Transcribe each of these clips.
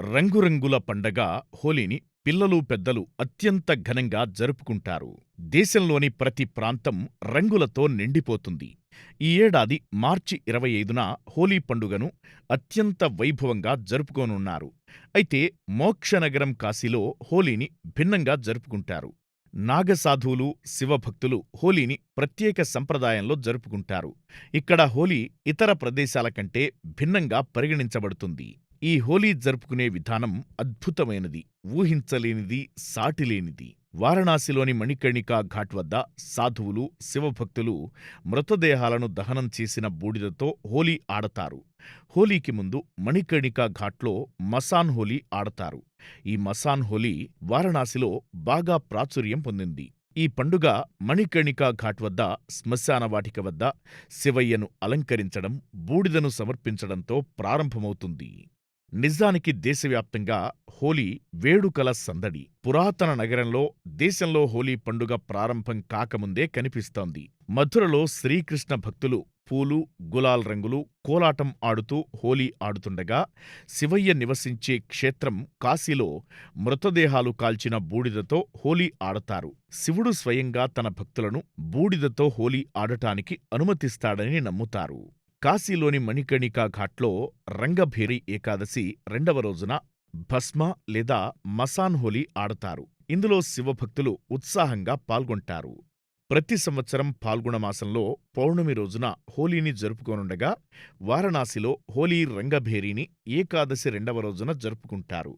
రంగురంగుల పండగ హోలీని పిల్లలు పెద్దలు అత్యంత ఘనంగా జరుపుకుంటారు. దేశంలోని ప్రతి ప్రాంతం రంగులతో నిండిపోతుంది. ఈ ఏడాది మార్చి 25న హోలీ పండుగను అత్యంత వైభవంగా జరుపుకోనున్నారు. అయితే మోక్షనగరం కాశీలో హోలీని భిన్నంగా జరుపుకుంటారు. నాగసాధువులు, శివభక్తులు హోలీని ప్రత్యేక సంప్రదాయంలో జరుపుకుంటారు. ఇక్కడ హోలీ ఇతర ప్రదేశాల కంటే భిన్నంగా పరిగణించబడుతుంది. ఈ హోలీ జరుపుకునే విధానం అద్భుతమైనది, ఊహించలేనిది, సాటిలేనిది. వారణాసిలోని మణికర్ణికా ఘాట్ వద్ద సాధువులు, శివభక్తులు మృతదేహాలను దహనం చేసిన బూడిదతో హోలీ ఆడతారు. హోలీకి ముందు మణికర్ణికా ఘాట్లో మసాన్ హోలీ ఆడతారు. ఈ మసాన్ హోలీ వారణాసిలో బాగా ప్రాచుర్యం పొందింది. ఈ పండుగ మణికర్ణికా ఘాట్ వద్ద శ్మశాన వాటిక వద్ద శివయ్యను అలంకరించడం, బూడిదను సమర్పించడంతో ప్రారంభమవుతుంది. నిజానికి దేశవ్యాప్తంగా హోలీ వేడుకల సందడి. పురాతన నగరంలో దేశంలో హోలీ పండుగ ప్రారంభం కాకముందే కనిపిస్తోంది. మథురలో శ్రీకృష్ణ భక్తులు పూలు, గులాల్ రంగులు, కోలాటం ఆడుతూ హోలీ ఆడుతుండగా, శివయ్య నివసించే క్షేత్రం కాశీలో మృతదేహాలు కాల్చిన బూడిదతో హోలీ ఆడతారు. శివుడు స్వయంగా తన భక్తులను బూడిదతో హోలీ ఆడటానికి అనుమతిస్తాడని నమ్ముతారు. కాశీలోని మణికర్ణికా ఘాట్లో రంగభేరి ఏకాదశి రెండవ రోజున భస్మ లేదా మసాన్ హోలీ ఆడతారు. ఇందులో శివభక్తులు ఉత్సాహంగా పాల్గొంటారు. ప్రతి సంవత్సరం ఫాల్గుణమాసంలో పౌర్ణమి రోజున హోలీని జరుపుకోనుండగా, వారణాసిలో హోలీ రంగభేరీని ఏకాదశి రెండవ రోజున జరుపుకుంటారు.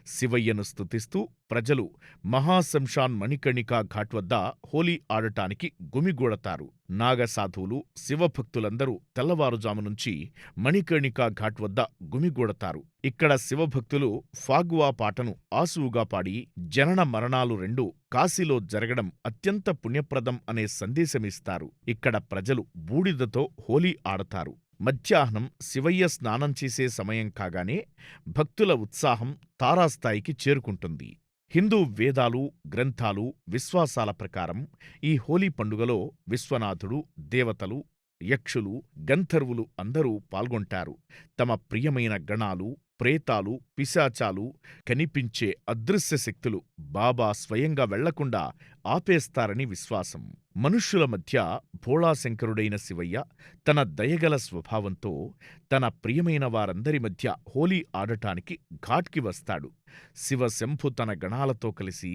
శివయ్యను స్తుతిస్తూ ప్రజలు మహాశంషాన్ మణికర్ణికా ఘాట్ వద్ద హోలీ ఆడటానికి గుమిగూడతారు. నాగసాధువులు, శివభక్తులందరూ తెల్లవారుజాము నుంచి మణికర్ణికా ఘాట్ వద్ద గుమిగూడతారు. ఇక్కడ శివభక్తులు ఫాగ్వా పాటను ఆసువుగా పాడి, జనన మరణాలు రెండూ కాశీలో జరగడం అత్యంత పుణ్యప్రదం అనే సందేశమిస్తారు. ఇక్కడ ప్రజలు బూడిదతో హోలీ ఆడతారు. మధ్యాహ్నం శివయ్య స్నానం చేసే సమయం కాగానే భక్తుల ఉత్సాహం తారాస్థాయికి చేరుకుంటుంది. హిందూ వేదాలు, గ్రంథాలు, విశ్వాసాల ప్రకారం ఈ హోలీ పండుగలో విశ్వనాథుడు, దేవతలు, యక్షులు, గంధర్వులు అందరూ పాల్గొంటారు. తమ ప్రియమైన గణాలు, ప్రేతాలు, పిశాచాలు, కనిపించే అదృశ్య శక్తులు బాబా స్వయంగా వెళ్లకుండా ఆపేస్తారని విశ్వాసం. మనుష్యుల మధ్య భోళాశంకరుడైన శివయ్య తన దయగల స్వభావంతో తన ప్రియమైన వారందరి మధ్య హోలీ ఆడటానికి ఘాట్కి వస్తాడు. శివశంభు తన గణాలతో కలిసి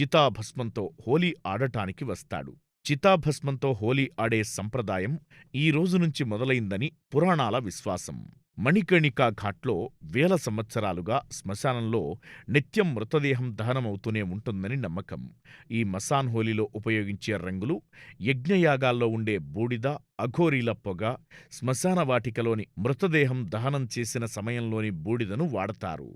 చితాభస్మంతో హోలీ ఆడటానికి వస్తాడు. చితాభస్మంతో హోలీ ఆడే సంప్రదాయం ఈ రోజు నుంచి మొదలైందని పురాణాల విశ్వాసం. మణికర్ణికా ఘాట్లో వేల సంవత్సరాలుగా శ్మశానంలో నిత్యం మృతదేహం దహనమవుతూనే ఉంటుందని నమ్మకం. ఈ మసాన్ హోలీలో ఉపయోగించే రంగులు, యజ్ఞయాగాల్లో ఉండే బూడిద, అఘోరీల పొగ, శ్మశాన వాటికలోని మృతదేహం దహనం చేసిన సమయంలోని బూడిదను వాడతారు.